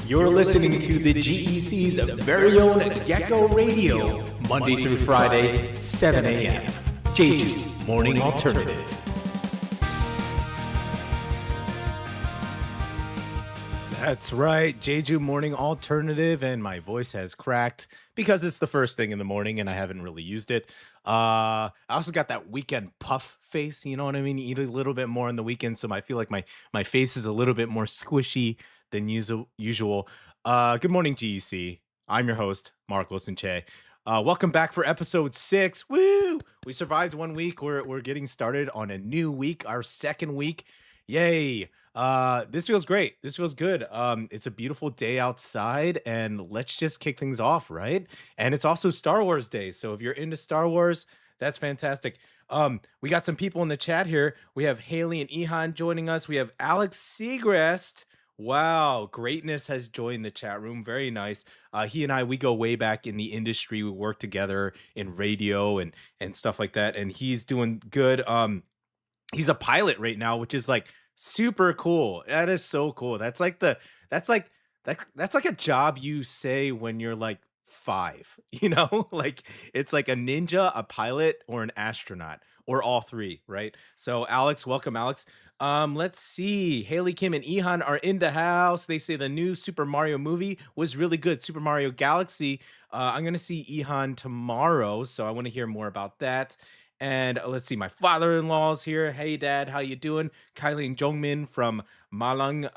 You're listening to the GEC's very own GECKO Radio, Monday through Friday, 7 a.m. Jeju Morning Alternative. That's right, Jeju Morning Alternative, and my voice has cracked because it's the first thing in the morning and I haven't really used it. I also got that weekend puff face, you know what I mean? Eat a little bit more on the weekend, so I feel like my face is a little bit more squishy than usual. Good morning, GEC. I'm your host, Mark Wilson-Che. Welcome back for episode 6. Woo! We survived 1 week. We're getting started on a new week, our second week. Yay! This feels great. This feels good. It's a beautiful day outside, and let's just kick things off, right? And it's also Star Wars Day, so if you're into Star Wars, that's fantastic. We got some people in the chat here. We have Haley and Ihan joining us. We have Alex Segrest. Wow, greatness has joined the chat room. Very nice. He and I, we go way back in the industry. We work together in radio and stuff like that. And he's doing good. He's a pilot right now, which is like super cool. That is so cool. That's like a job you say when you're like 5, you know? Like it's like a ninja, a pilot, or an astronaut, or all three, right? So Alex, welcome, Alex. Let's see. Haley, Kim, and Ihan are in the house. They say the new Super Mario movie was really good. Super Mario Galaxy. I'm gonna see Ihan tomorrow, so I want to hear more about that. And let's see, my father-in-law's here. Hey, Dad, how you doing? Kylie and Jongmin from Malang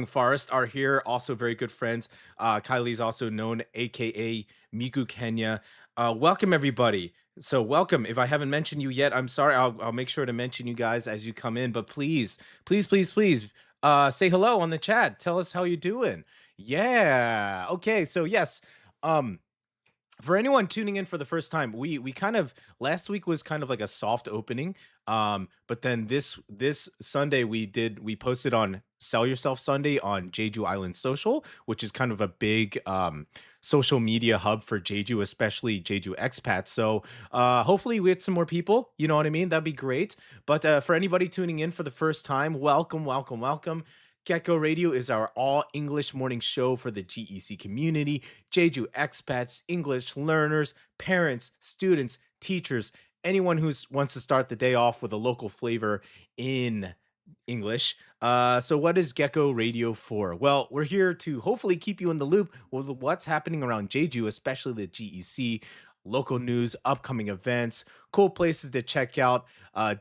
Forest are here. Also very good friends. Kylie's also known, aka Miku Kenya. Welcome, everybody. So welcome. If I haven't mentioned you yet, I'm sorry. I'll make sure to mention you guys as you come in. But please, say hello on the chat. Tell us how you're doing. Yeah. Okay. So yes. For anyone tuning in for the first time, we kind of last week was kind of like a soft opening. But then this Sunday we posted on Sell Yourself Sunday on Jeju Island Social, which is kind of a big social media hub for Jeju, especially Jeju expats. So hopefully we get some more people. You know what I mean? That'd be great. But for anybody tuning in for the first time, welcome. GECKO Radio is our all-English morning show for the GEC community, Jeju expats, English learners, parents, students, teachers, anyone who wants to start the day off with a local flavor in English. So what is GECKO Radio for? Well, we're here to hopefully keep you in the loop with what's happening around Jeju, especially the GEC, local news, upcoming events, cool places to check out,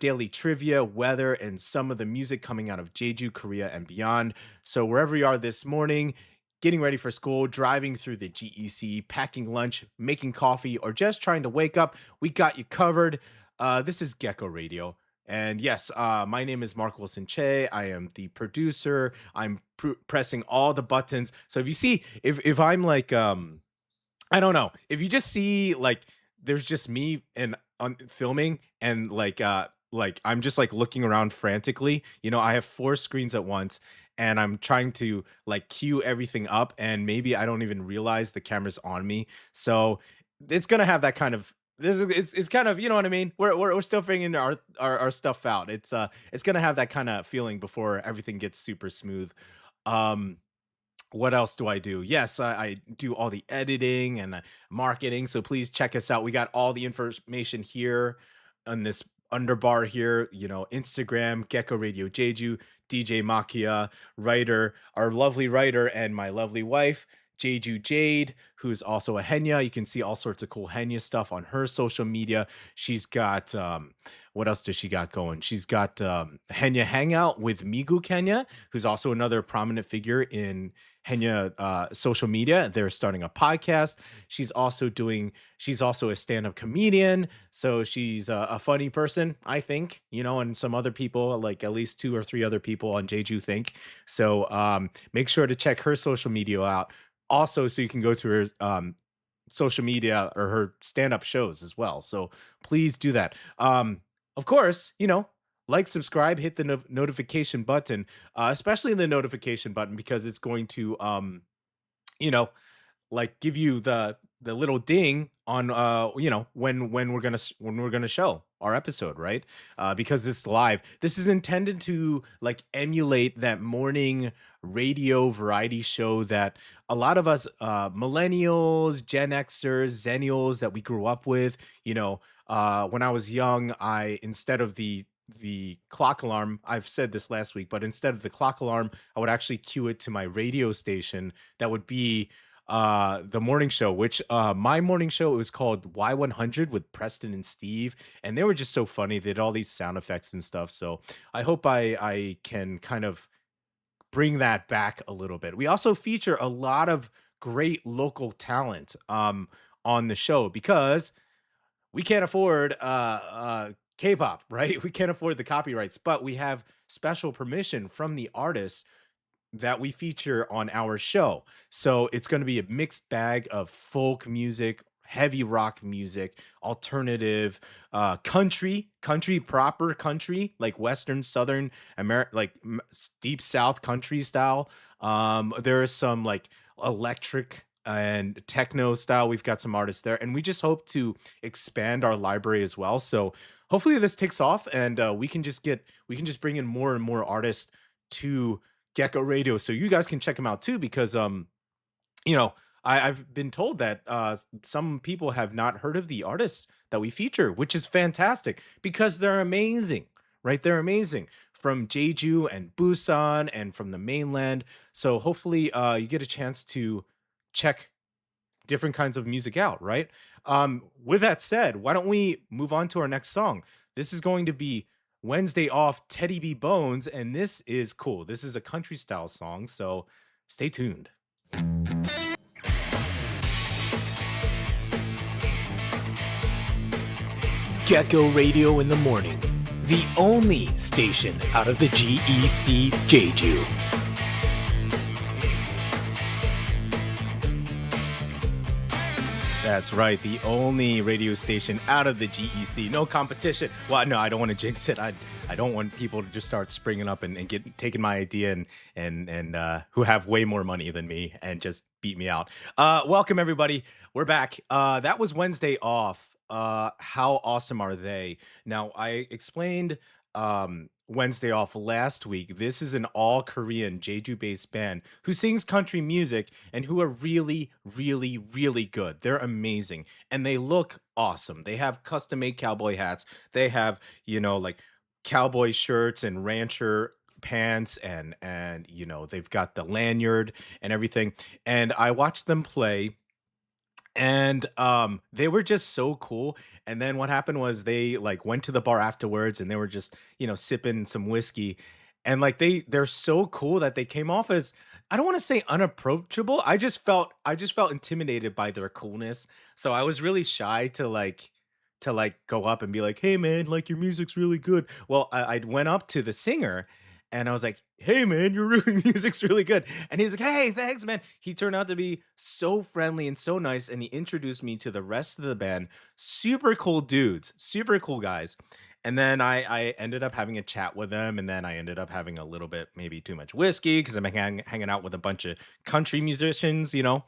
daily trivia, weather, and some of the music coming out of Jeju, Korea, and beyond. So wherever you are this morning, getting ready for school, driving through the GEC, packing lunch, making coffee, or just trying to wake up, we got you covered. This is GECKO Radio. And yes, my name is Mark Wilson-Che. I am the producer. I'm pressing all the buttons. So if you see, if I'm like, I don't know. If you just see like there's just me and filming and like I'm just like looking around frantically. You know, I have 4 screens at once and I'm trying to like cue everything up and maybe I don't even realize the camera's on me. So it's gonna have that kind of it's kind of, you know what I mean? We're still figuring our stuff out. It's gonna have that kind of feeling before everything gets super smooth. What else do I do? Yes, I do all the editing and marketing. So please check us out. We got all the information here on this underbar here. You know, Instagram, GECKO Radio Jeju, DJ Makia, writer, our lovely writer, and my lovely wife, Jeju Jade, who's also a Henya. You can see all sorts of cool Henya stuff on her social media. She's got what else does she got going? She's got Henya Hangout with Migu Kenya, who's also another prominent figure in Henya social media. They're starting a podcast. She's also a stand-up comedian. So she's a funny person, I think, you know, and some other people, like at least 2 or 3 other people on Jeju think. So make sure to check her social media out. Also, so you can go to her social media or her stand-up shows as well. So please do that. Of course, you know, like, subscribe, hit the notification button, especially the notification button, because it's going to, you know, like give you the the little ding on when we're gonna show our episode, right? Because this live, this is intended to like emulate that morning radio variety show that a lot of us millennials, Gen Xers, Zennials that we grew up with. When I was young, I instead of the clock alarm, I've said this last week, but instead of the clock alarm, I would actually cue it to my radio station that would be the morning show, which my morning show, it was called Y100 with Preston and Steve, and they were just so funny. They did all these sound effects and stuff. So I hope I can kind of bring that back a little bit. We also feature a lot of great local talent on the show because we can't afford K-pop, right? We can't afford the copyrights, but we have special permission from the artists that we feature on our show. So it's going to be a mixed bag of folk music, heavy rock music, alternative, country proper country, like Western, Southern America, like deep South country style. There is some like electric and techno style. We've got some artists there, and we just hope to expand our library as well. So hopefully this takes off, and we can just bring in more and more artists to GECKO Radio, so you guys can check them out too. Because you know, I've been told that some people have not heard of the artists that we feature, which is fantastic because they're amazing, right? They're amazing from Jeju and Busan and from the mainland. So hopefully, you get a chance to check different kinds of music out, right? With that said, why don't we move on to our next song? This is going to be Wednesday Off, Teddy.B.Bones, and this is cool. This is a country style song, so stay tuned. GECKO Radio in the morning, the only station out of the GEC Jeju. That's right, the only radio station out of the GEC. No competition. Well, no, I don't want to jinx it. I don't want people to just start springing up and get taking my idea and who have way more money than me and just beat me out. Welcome everybody. We're back. That was Wednesday Off. How awesome are they? Now, I explained Wednesday Off last week. This is an all Korean Jeju based band who sings country music and who are really, really, really good. They're amazing and they look awesome. They have custom made cowboy hats. They have, like cowboy shirts and rancher pants and they've got the lanyard and everything. And I watched them play and they were just so cool. And then what happened was they like went to the bar afterwards and they were just sipping some whiskey, and like they're so cool that they came off as, I don't want to say unapproachable. I just felt intimidated by their coolness, so I was really shy to go up and be like, hey man, like your music's really good. Well, I went up to the singer and I was like, hey man, your music's really good. And he's like, hey, thanks, man. He turned out to be so friendly and so nice. And he introduced me to the rest of the band. Super cool dudes, super cool guys. And then I ended up having a chat with them. And then I ended up having a little bit, maybe too much whiskey because I'm hanging out with a bunch of country musicians. And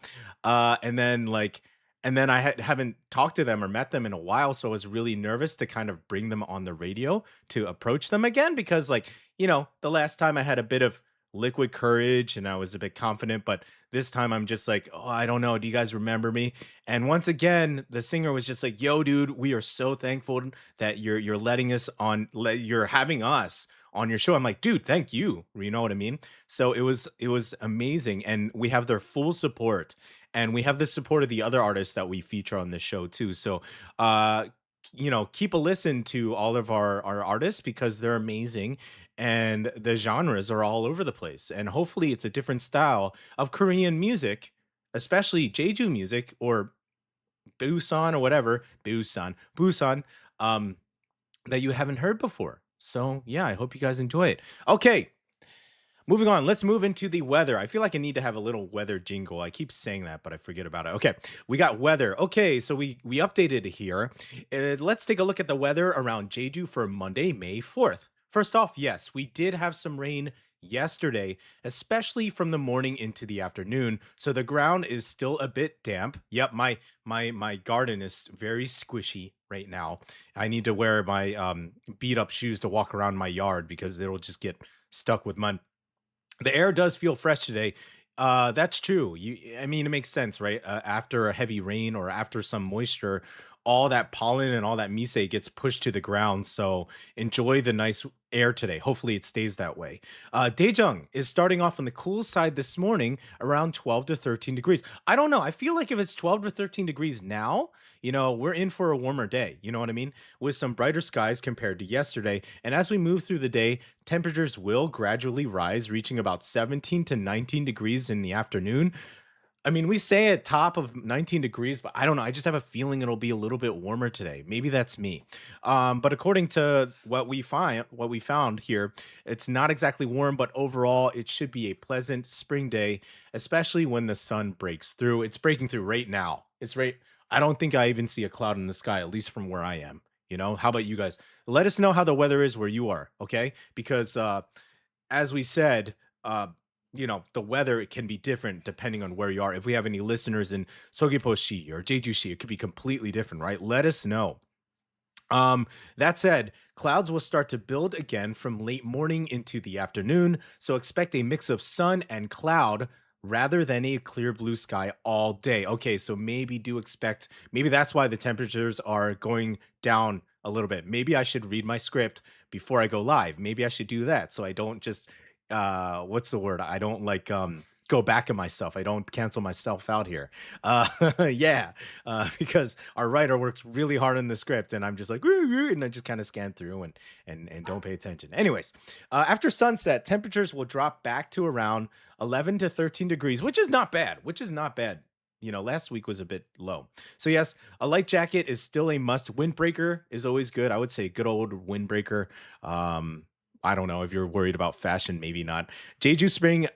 then haven't talked to them or met them in a while, so I was really nervous to kind of bring them on the radio to approach them again because, the last time I had a bit of liquid courage and I was a bit confident, but this time I'm just like, oh, I don't know. Do you guys remember me? And once again, the singer was just like, yo, dude, we are so thankful that you're letting us on, you're having us on your show. I'm like, dude, thank you. You know what I mean? So it was amazing, and we have their full support. And we have the support of the other artists that we feature on this show too. So, keep a listen to all of our artists because they're amazing and the genres are all over the place. And hopefully it's a different style of Korean music, especially Jeju music or Busan or whatever, Busan, um, that you haven't heard before. So yeah, I hope you guys enjoy it. Okay, moving on, let's move into the weather. I feel like I need to have a little weather jingle. I keep saying that, but I forget about it. Okay, we got weather. Okay, so we updated it here. Let's take a look at the weather around Jeju for Monday, May 4th. First off, yes, we did have some rain yesterday, especially from the morning into the afternoon. So the ground is still a bit damp. Yep, my garden is very squishy right now. I need to wear my beat up shoes to walk around my yard because it'll just get stuck with mud. The air does feel fresh today. That's true. I mean, it makes sense, right? After a heavy rain or after some moisture, all that pollen and all that mise gets pushed to the ground. So enjoy the nice air today. Hopefully, it stays that way. Daejeong is starting off on the cool side this morning, around 12 to 13 degrees. I don't know. I feel like if it's 12 to 13 degrees now, we're in for a warmer day. You know what I mean? With some brighter skies compared to yesterday. And as we move through the day, temperatures will gradually rise, reaching about 17 to 19 degrees in the afternoon. I mean, we say a top of 19 degrees, but I don't know. I just have a feeling it'll be a little bit warmer today. Maybe that's me. But according to what we found here, it's not exactly warm, but overall, it should be a pleasant spring day, especially when the sun breaks through. It's breaking through right now. It's right. I don't think I even see a cloud in the sky, at least from where I am. How about you guys? Let us know how the weather is where you are, okay? Because as we said, the weather can be different depending on where you are. If we have any listeners in Seogwipo-shi or Jeju-shi, it could be completely different, right? Let us know. That said, clouds will start to build again from late morning into the afternoon, so expect a mix of sun and cloud rather than a clear blue sky all day. Okay, so maybe that's why the temperatures are going down a little bit. Maybe I should read my script before I go live. Maybe I should do that so I don't just what's the word? I don't like go back at myself. I don't cancel myself out here. Yeah, because our writer works really hard on the script, and I'm just like, "Woo, woo," and I just kind of scan through and don't pay attention. Anyways, after sunset, temperatures will drop back to around 11 to 13 degrees, which is not bad. Which is not bad. Last week was a bit low. So yes, a light jacket is still a must. Windbreaker is always good. I would say good old windbreaker. I don't know if you're worried about fashion, maybe not. Jeju Spring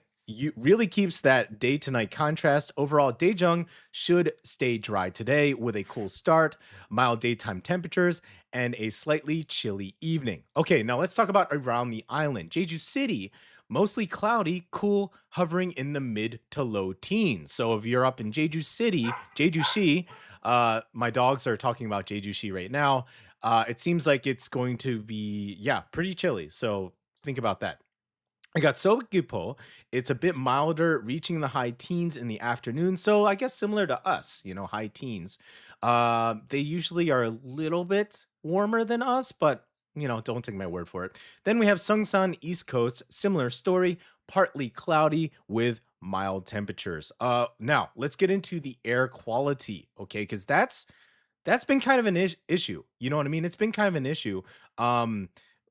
really keeps that day to night contrast. Overall, Daejeong should stay dry today with a cool start, mild daytime temperatures, and a slightly chilly evening. Okay, now let's talk about around the island. Jeju City, mostly cloudy, cool, hovering in the mid to low teens. So if you're up in Jeju City, Jeju-shi, my dogs are talking about Jeju-shi right now. It seems like it's going to be, yeah, pretty chilly. So think about that. I got Sogipo. It's a bit milder, reaching the high teens in the afternoon. So I guess similar to us, high teens. They usually are a little bit warmer than us, but don't take my word for it. Then we have Sungsan, East Coast, similar story, partly cloudy with mild temperatures. Now let's get into the air quality, okay? Because that's been kind of an issue. You know what I mean? It's been kind of an issue.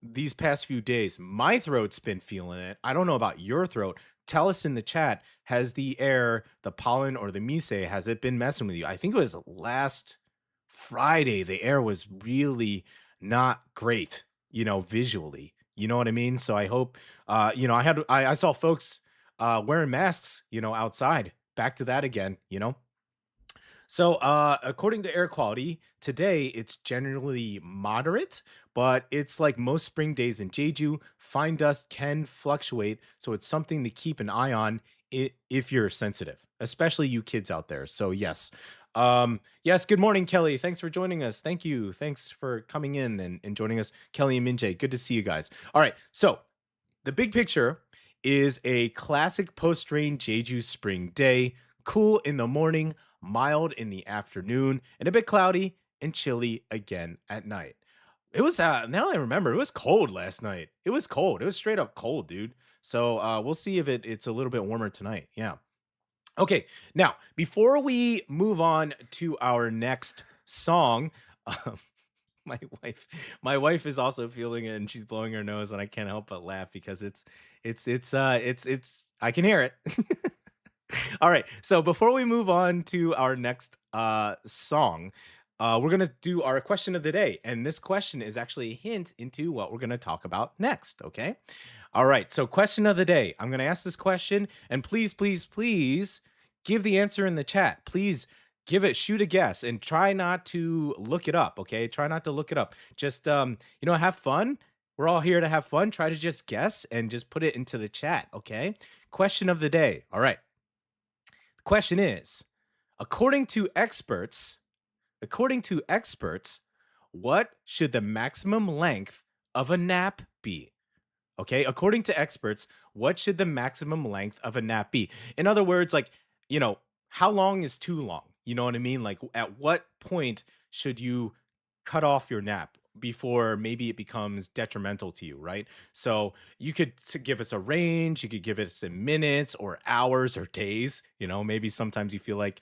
These past few days, my throat's been feeling it. I don't know about your throat. Tell us in the chat, has the air, the pollen, or the mise, has it been messing with you? I think it was last Friday. The air was really not great, visually. You know what I mean? So I hope, I saw folks wearing masks, outside. Back to that again. So, according to air quality, today it's generally moderate, but it's like most spring days in Jeju, fine dust can fluctuate. So, it's something to keep an eye on if you're sensitive, especially you kids out there. So, yes. Yes, good morning, Kelly. Thanks for joining us. Thank you. Thanks for coming in and joining us, Kelly and Minjae. Good to see you guys. All right. So, the big picture is a classic post rain Jeju spring day, cool in the morning, mild in the afternoon, and a bit cloudy and chilly again at night. It was now I remember, it was cold last night. It was cold. It was straight up cold, dude. So we'll see if it's a little bit warmer tonight. Yeah. Okay. Now, before we move on to our next song, my wife my wife is also feeling it and she's blowing her nose and I can't help but laugh because it's I can hear it. All right. So before we move on to our next song, we're gonna do our question of the day, and this question is actually a hint into what we're gonna talk about next. Okay. All right. So question of the day. I'm gonna ask this question, and please, please, please give the answer in the chat. Please shoot a guess, and try not to look it up. Okay. Try not to look it up. Just have fun. we're all here to have fun. Try to just guess and just put it into the chat, okay? Question of the day. All right. The question is, according to experts, according to experts, what should the maximum length of a nap be? Okay, according to experts, what should the maximum length of a nap be? In other words, like, you know, how long is too long? You know what I mean? Like, at what point should you cut off your nap before maybe it becomes detrimental to you, right? So you could give us a range, you could give us in minutes or hours or days. Maybe sometimes you feel like,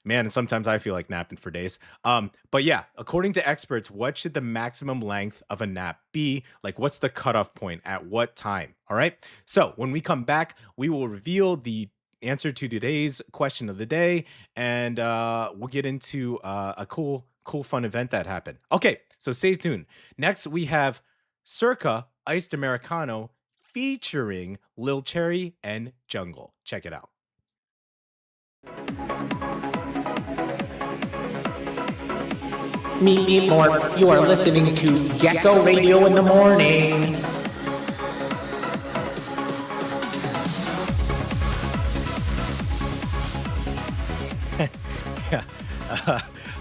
man, and sometimes I feel like napping for days. But yeah, according to experts, what should the maximum length of a nap be? Like, what's the cutoff point at what time? All right. So when we come back, we will reveal the answer to today's question of the day, and we'll get into a cool, fun event that happened. Okay, so stay tuned. Next, we have CYRRCA Iced Americano featuring Lil Cherry and Jungle. Check it out. Meet more. You are listening to GECKO Radio in the morning. Yeah.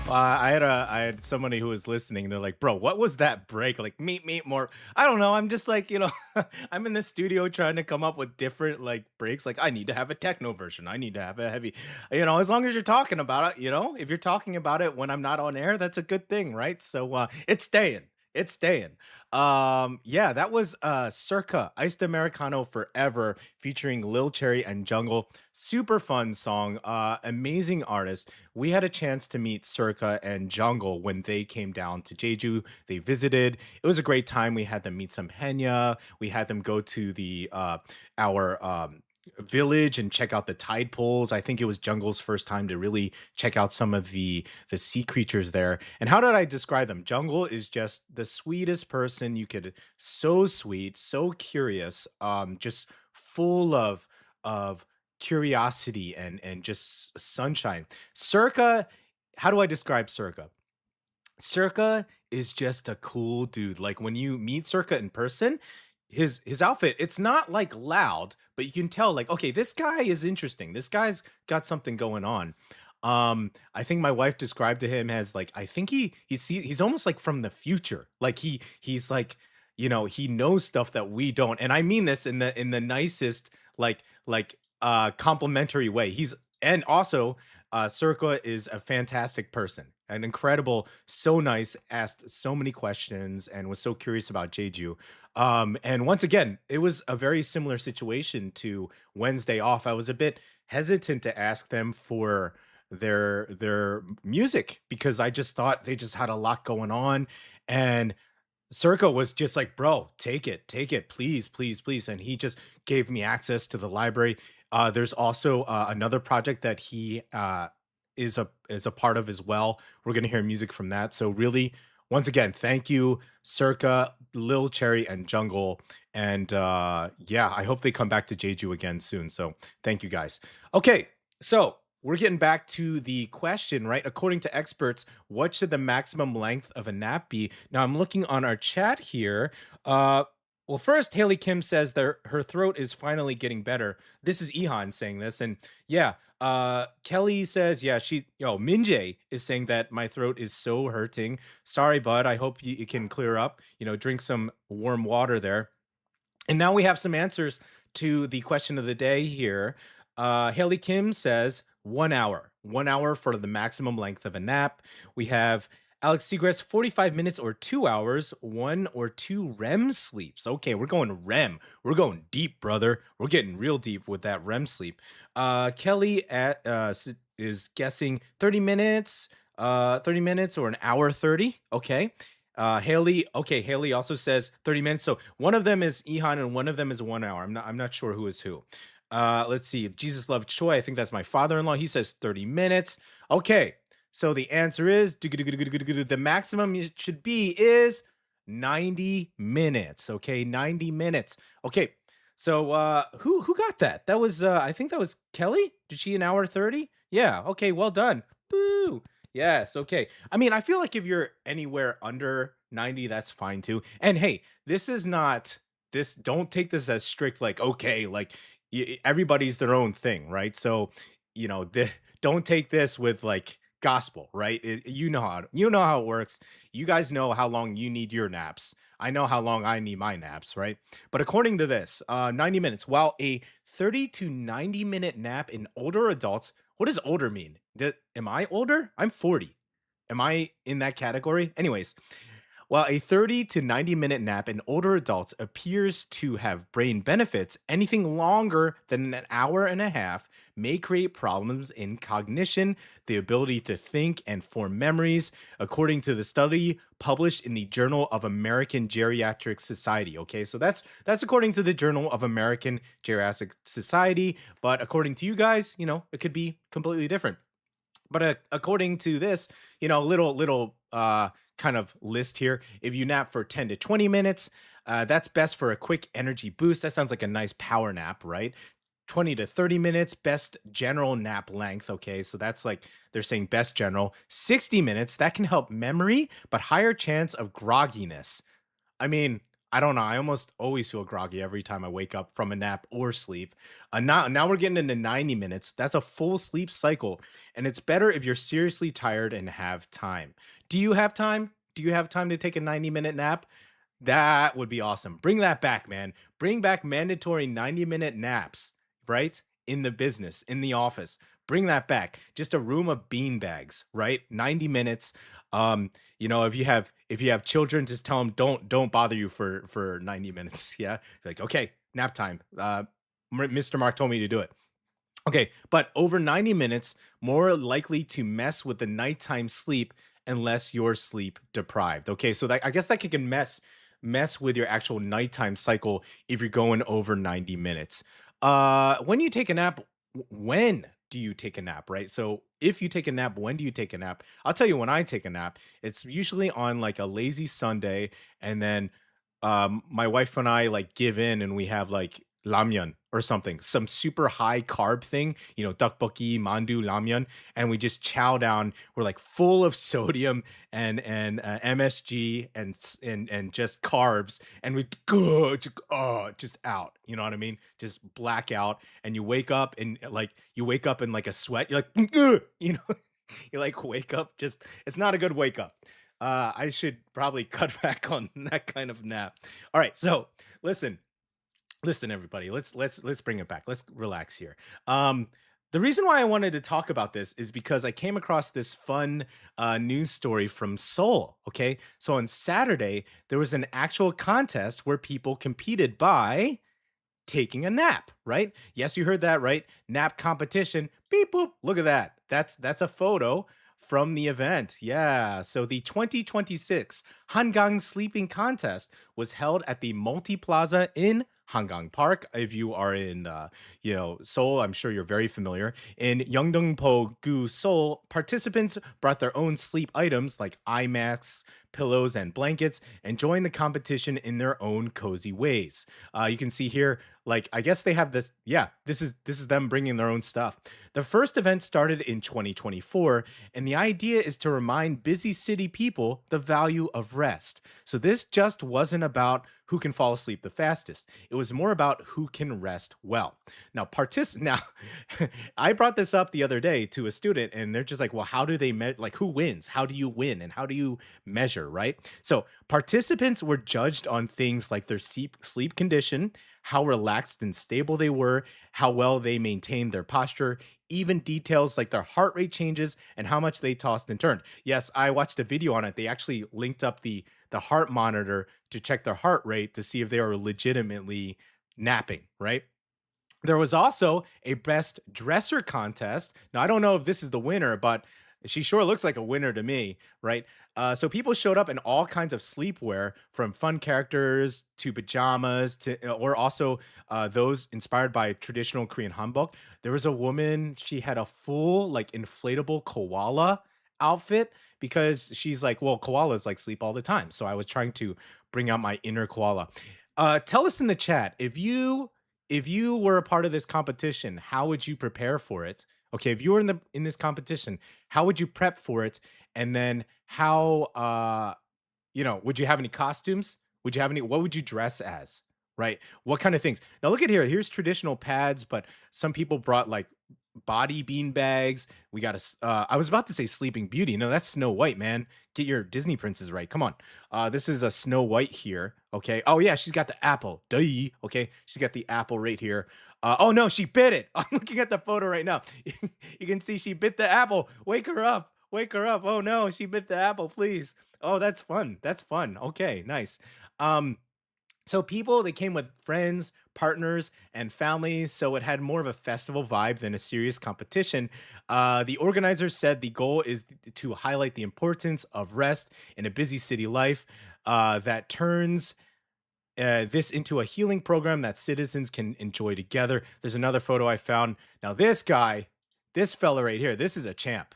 I had somebody who was listening. They're like, "Bro, what was that break? Like, meet more." I don't know. I'm just like, I'm in the studio trying to come up with different like breaks. Like, I need to have a techno version. I need to have a heavy. As long as you're talking about it. If you're talking about it when I'm not on air, that's a good thing, right? So it's staying. It's staying. Yeah, that was CYRRCA Iced Americano Forever featuring Lil Cherry and Jungle. Super fun song. Amazing artist. We had a chance to meet CYRRCA and Jungle when they came down to Jeju. They visited. It was a great time. We had them meet some Henya. We had them go to the our village and check out the tide pools. I think it was Jungle's first time to really check out some of the sea creatures there. And how did I describe them? Jungle is just the sweetest person you could. So sweet, so curious, just full of curiosity and just sunshine. CYRRCA, how do I describe CYRRCA? CYRRCA is just a cool dude. Like, when you meet CYRRCA in person, his outfit, it's not like loud, but you can tell, like, okay, this guy is interesting. This guy's got something going on. I think my wife described to him as, like, I think he's almost like from the future. Like, he's like, he knows stuff that we don't. And I mean this in the nicest, complimentary way. And also, CYRRCA is a fantastic person, an incredible, so nice, asked so many questions, and was so curious about Jeju. And once again, it was a very similar situation to Wednesday Off. I was a bit hesitant to ask them for their music because I just thought they just had a lot going on, and CYRRCA was just like, "Bro, take it, please, please, please," and he just gave me access to the library. There's also another project that he is a part of as well. We're gonna hear music from that. So really, once again, thank you, CYRRCA, Lil Cherry, and Jungle. And yeah, I hope they come back to Jeju again soon. So thank you guys. Okay, so we're getting back to the question, right? According to experts, what should the maximum length of a nap be? Now I'm looking on our chat here. Well, first, Haley Kim says that her throat is finally getting better. This is Ihan saying this, and yeah, Kelly says, yeah, Minjae is saying that my throat is so hurting. Sorry, bud. I hope you can clear up. Drink some warm water there. And now we have some answers to the question of the day here. Haley Kim says 1 hour. 1 hour for the maximum length of a nap. We have Alex Seagrass, 45 minutes or 2 hours, 1 or 2 REM sleeps. Okay, we're going REM. We're going deep, brother. We're getting real deep with that REM sleep. Kelly is guessing 30 minutes, 30 minutes or an hour 30. Okay. Haley also says 30 minutes. So one of them is Ihan and one of them is 1 hour. I'm not sure who is who. Let's see. Jesus Love Choi. I think that's my father-in-law. He says 30 minutes. Okay. So the answer is the maximum it should be is 90 minutes. Okay, 90 minutes. Okay. So who got that? That was I think that was Kelly. Did she an hour 30? Yeah. Okay, well done. Boo. Yes, okay. I mean, I feel like if you're anywhere under 90, that's fine too. And hey, this is not this don't take this as strict like okay, like everybody's their own thing, right? So, don't take this with like gospel, right? You know how it works. You guys know how long you need your naps. I know how long I need my naps, right? But according to this, 90 minutes. While a 30 to 90-minute nap in older adults, what does older mean? Am I older? I'm 40. Am I in that category? Anyways, while a 30 to 90-minute nap in older adults appears to have brain benefits, anything longer than an hour and a half may create problems in cognition, the ability to think and form memories, according to the study published in the Journal of American Geriatric Society. Okay, so that's according to the Journal of American Geriatric Society, but according to you guys, it could be completely different. But according to this, little kind of list here, if you nap for 10 to 20 minutes, that's best for a quick energy boost. That sounds like a nice power nap, right? 20 to 30 minutes, best general nap length. Okay, so that's like they're saying best general. 60 minutes, that can help memory, but higher chance of grogginess. I mean, I don't know. I almost always feel groggy every time I wake up from a nap or sleep. Now we're getting into 90 minutes. That's a full sleep cycle. And it's better if you're seriously tired and have time. Do you have time? Do you have time to take a 90-minute nap? That would be awesome. Bring that back, man. Bring back mandatory 90-minute naps, right? In the business, in the office. Bring that back. Just a room of bean bags, right? 90 minutes. If you have children, just tell them don't bother you for 90 minutes. Yeah. Like, okay, nap time. Mr. Mark told me to do it. Okay, but over 90 minutes, more likely to mess with the nighttime sleep unless you're sleep deprived. Okay, so I guess that can mess with your actual nighttime cycle if you're going over 90 minutes. When you take a nap, when do you take a nap, right? So if you take a nap, when do you take a nap? I'll tell you when I take a nap. It's usually on like a lazy Sunday, and then my wife and I like give in and we have like ramyeon or something, some super high carb thing, tteokbokki, mandu, ramyeon, and we just chow down. We're like full of sodium and MSG and just carbs, and we go just out. You know what I mean? Just black out, and you wake up and like a sweat. You're like, you like wake up. Just it's not a good wake up. I should probably cut back on that kind of nap. All right, so listen, everybody. Let's bring it back. Let's relax here. The reason why I wanted to talk about this is because I came across this fun news story from Seoul. Okay, so on Saturday there was an actual contest where people competed by taking a nap, right? Yes, you heard that right. Nap competition. Beep boop. Look at that. That's a photo from the event. Yeah. So the 2026 Hangang Sleeping Contest was held at the Multi Plaza in Hangang Park. If you are in Seoul, I'm sure you're very familiar. In Yeongdeungpo-gu, Seoul, participants brought their own sleep items like eye masks, pillows, and blankets, and joined the competition in their own cozy ways. You can see here, like I guess they have this. Yeah, this is them bringing their own stuff. The first event started in 2024, and the idea is to remind busy city people the value of rest. So this just wasn't about who can fall asleep the fastest. It was more about who can rest well. Now I brought this up the other day to a student, and they're just like, well, how do they like who wins? How do you win? And how do you measure, right? So participants were judged on things like their sleep condition, how relaxed and stable they were, how well they maintained their posture, even details like their heart rate changes and how much they tossed and turned. Yes, I watched a video on it. They actually linked up the heart monitor to check their heart rate to see if they were legitimately napping, right? There was also a best dresser contest. Now, I don't know if this is the winner, but she sure looks like a winner to me, right? So people showed up in all kinds of sleepwear, from fun characters to pajamas or also those inspired by traditional Korean hanbok. There was a woman; she had a full like inflatable koala outfit because she's like, well, koalas like sleep all the time. So I was trying to bring out my inner koala. Tell us in the chat if you were a part of this competition, how would you prepare for it? Okay, if you were in this competition, how would you prep for it? And then how would you have any costumes? Would you have any what would you dress as? Right? What kind of things? Now look at here. Here's traditional pads, but some people brought like body bean bags. We got I was about to say Sleeping Beauty. No, that's Snow White, man. Get your Disney princess right. Come on. This is a Snow White here. Okay. Oh yeah, she's got the apple. Duh. Okay. She's got the apple right here. Oh no, she bit it. I'm looking at the photo right now. You can see she bit the apple. Wake her up. Wake her up. Oh no, she bit the apple, please. Oh, that's fun. That's fun. Okay, nice. Um, so people they came with friends, partners, and families, so it had more of a festival vibe than a serious competition. The organizers said the goal is to highlight the importance of rest in a busy city life that turns this into a healing program that citizens can enjoy together. There's another photo I found. Now, this guy, this fella right here, this is a champ.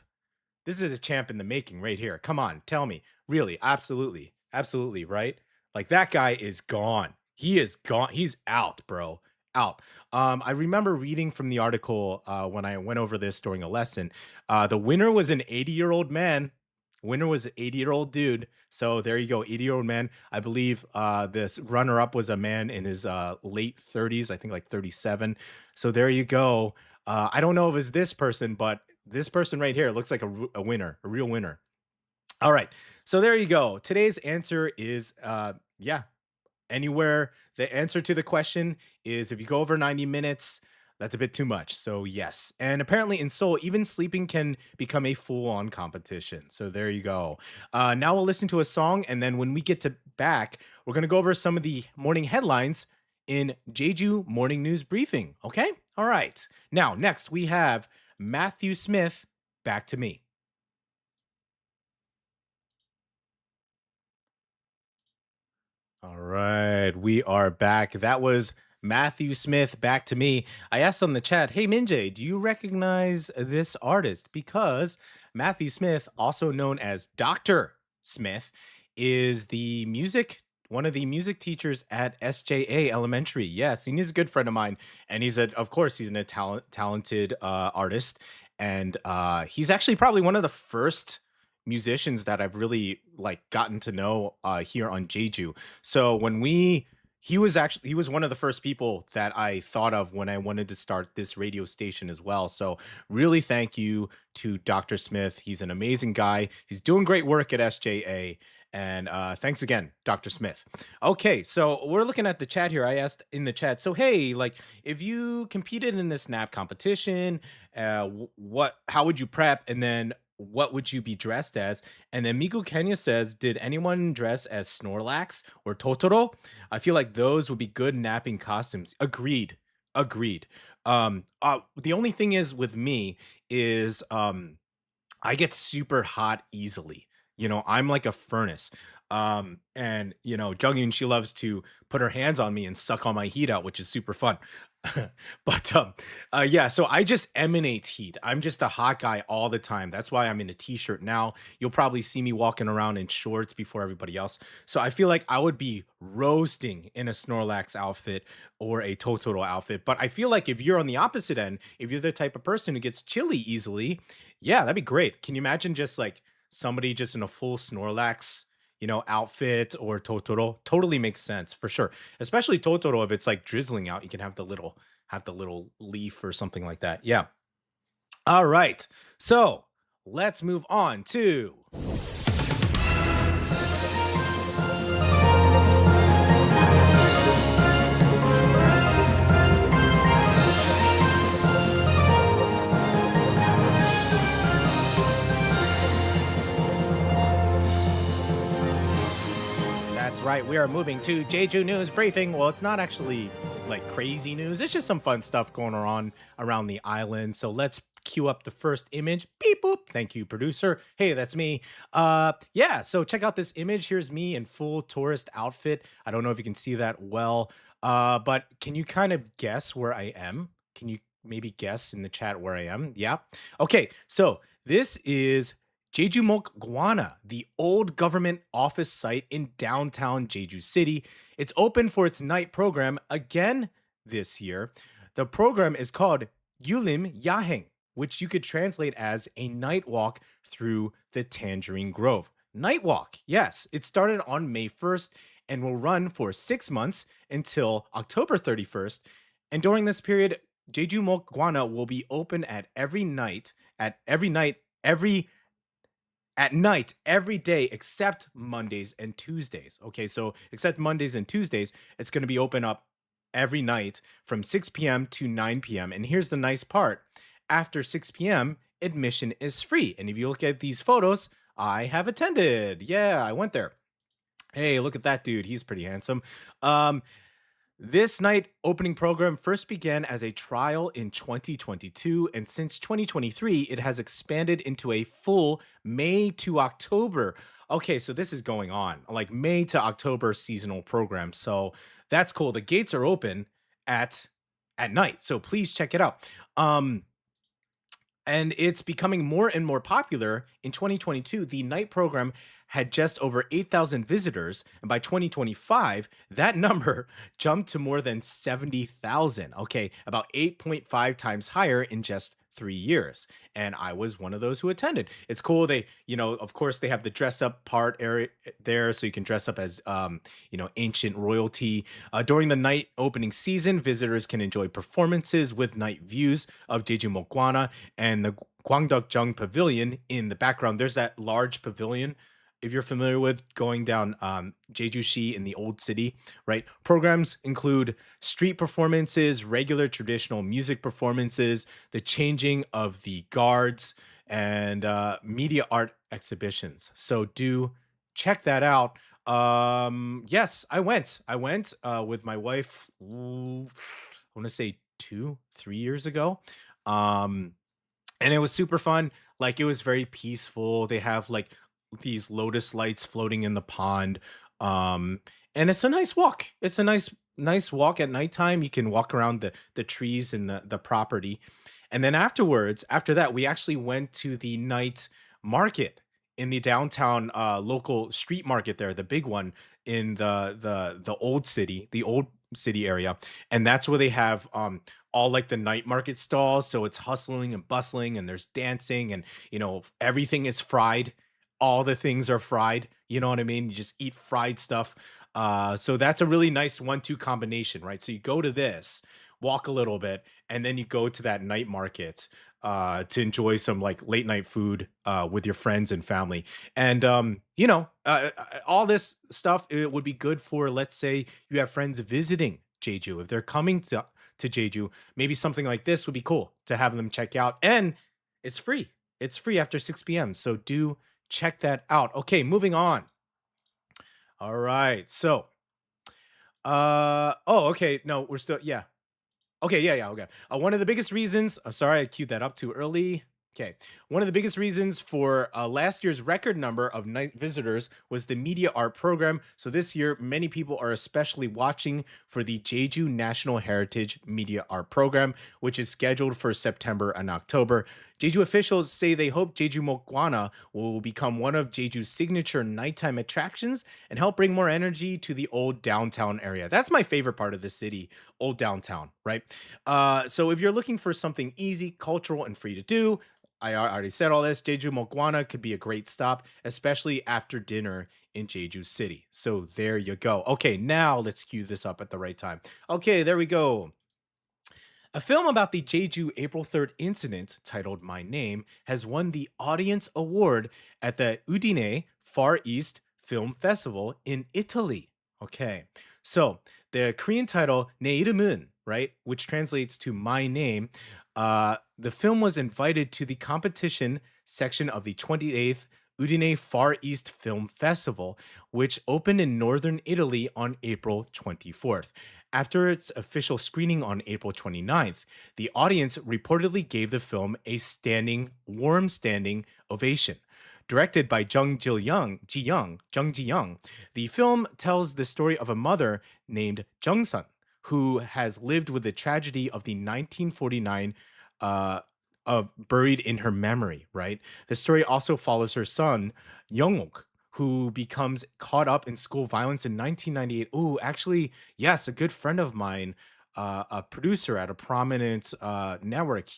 This is a champ in the making right here. Come on, tell me. Really, absolutely. Absolutely, right? Like that guy is gone. He is gone. He's out, bro. Out. I remember reading from the article when I went over this during a lesson. The winner was an 80-year-old man. Winner was an 80-year-old dude. So there you go, 80-year-old man. I believe this runner-up was a man in his late 30s, I think like 37. So there you go. I don't know if it's this person, but this person right here looks like a winner, a real winner. All right. So there you go. Today's answer is yeah, anywhere. The answer to the question is if you go over 90 minutes, that's a bit too much. So yes. And apparently in Seoul, even sleeping can become a full-on competition. So there you go. Now we'll listen to a song, and then when we get to back, we're gonna go over some of the morning headlines in Jeju Morning News Briefing. Okay? All right. Now, next we have Matthew Smith, Back to Me. All right, we are back. That was Matthew Smith, Back to Me. I asked on the chat, hey Minjay, do you recognize this artist? Because Matthew Smith, also known as Dr. Smith, is one of the music teachers at SJA Elementary. Yes, and he's a good friend of mine. And of course, he's a talented artist. And he's actually probably one of the first musicians that I've really like gotten to know here on Jeju. So he was one of the first people that I thought of when I wanted to start this radio station as well. So really thank you to Dr. Smith. He's an amazing guy. He's doing great work at SJA. And thanks again, Dr. Smith. Okay, so we're looking at the chat here. I asked in the chat, so hey, like if you competed in this NAP competition, how would you prep? And then what would you be dressed as? And then Miku Kenya says, did anyone dress as Snorlax or Totoro? I feel like those would be good napping costumes. Agreed. Agreed. The only thing is with me is I get super hot easily. I'm like a furnace. And Jungyoon, she loves to put her hands on me and suck all my heat out, which is super fun. But yeah, so I just emanate heat. I'm just a hot guy all the time. That's why I'm in a t-shirt now. You'll probably see me walking around in shorts before everybody else. So I feel like I would be roasting in a Snorlax outfit or a Totoro outfit. But I feel like if you're on the opposite end, if you're the type of person who gets chilly easily, yeah, that'd be great. Can you imagine just like somebody just in a full Snorlax outfit or Totoro? Totally makes sense for sure. Especially Totoro, if it's like drizzling out, you can have the little leaf or something like that. Yeah. All right. So let's move on to That's right. We are moving to Jeju News Briefing. Well, it's not actually like crazy news. It's just some fun stuff going on around the island. So let's cue up the first image. Beep boop. Thank you, producer. Hey, that's me. Yeah, so check out this image. Here's me in full tourist outfit. I don't know if you can see that well. But can you kind of guess where I am? Can you maybe guess in the chat where I am? Yeah. Okay, so this is Jejumok Gwana, the old government office site in downtown Jeju City. It's open for its night program again this year. The program is called Yulim Yaheng. which you could translate as a night walk through the Tangerine Grove. Night walk, yes. It started on May 1st and will run for 6 months until October 31st. And during this period, Jeju Mokgwana will be open every at night every day except Mondays and Tuesdays. Okay, so except Mondays and Tuesdays, it's going to be open up every night from 6 p.m. to 9 p.m. And here's the nice part: after 6 p.m., admission is free. And if you look at these photos, I have attended. Yeah, I went there. Hey, look at that dude. He's pretty handsome. Um, this night opening program first began as a trial in 2022, and since 2023, it has expanded into a full May to October. Okay, so this is going on like May to October seasonal program. So that's cool. The gates are open at at night, so please check it out. Um, and it's becoming more and more popular. In 2022, the night program had just over 8,000 visitors, and by 2025, that number jumped to more than 70,000. Okay, about 8.5 times higher in just 3 years. And I was one of those who attended. It's cool. Of course, they have the dress up part area there, so you can dress up as, ancient royalty. During the night opening season, visitors can enjoy performances with night views of Jeju Mokgwana and the Gwangdeok-jung Pavilion in the background. There's that large pavilion, if you're familiar with going down Jeju-shi in the old city, right? Programs include street performances, regular traditional music performances, the changing of the guards, and media art exhibitions. So do check that out. Yes, I went. I went with my wife. I want to say 3 years ago. Um, and it was super fun. Like, it was very peaceful. They have like these lotus lights floating in the pond. Um, and it's a nice walk. It's a nice walk at nighttime. You can walk around the trees and the property. And then after that, we actually went to the night market in the downtown local street market there, the big one in the old city area. And that's where they have all like the night market stalls. So it's hustling and bustling, and there's dancing, and everything is fried. All the things are fried. You know what I mean? You just eat fried stuff. So that's a really nice 1-2 combination, right? So you go to this, walk a little bit, and then you go to that night market to enjoy some like late night food with your friends and family. And all this stuff, it would be good for, let's say you have friends visiting Jeju. If they're coming to Jeju, maybe something like this would be cool to have them check out. And it's free. It's free after 6 p.m. So do check that out. Okay, moving on. All right. So, okay. No, we're still, yeah. Okay, yeah, okay. One of the biggest reasons, I'm sorry, I queued that up too early. Okay. One of the biggest reasons for last year's record number of night visitors was the media art program. So this year, many people are especially watching for the Jeju National Heritage Media Art Program, which is scheduled for September and October. Jeju officials say they hope Jeju Mokgwana will become one of Jeju's signature nighttime attractions and help bring more energy to the old downtown area. That's my favorite part of the city, old downtown, right? So if you're looking for something easy, cultural, and free to do, I already said all this. Jeju Mokgwana could be a great stop, especially after dinner in Jeju City. So there you go. Okay, now let's cue this up at the right time. Okay, there we go. A film about the Jeju April 3rd incident, titled My Name, has won the Audience Award at the Udine Far East Film Festival in Italy. Okay, so the Korean title, 내 이름은, right, which translates to My Name, the film was invited to the competition section of the 28th Udine Far East Film Festival, which opened in northern Italy on April 24th. After its official screening on April 29th, the audience reportedly gave the film a warm standing ovation. Directed by Jung Ji-young, the film tells the story of a mother named Jung-sun, who has lived with the tragedy of the 1949 buried in her memory, right? The story also follows her son, Young-ok, who becomes caught up in school violence in 1998. Oh, actually, yes, a good friend of mine, a producer at a prominent network,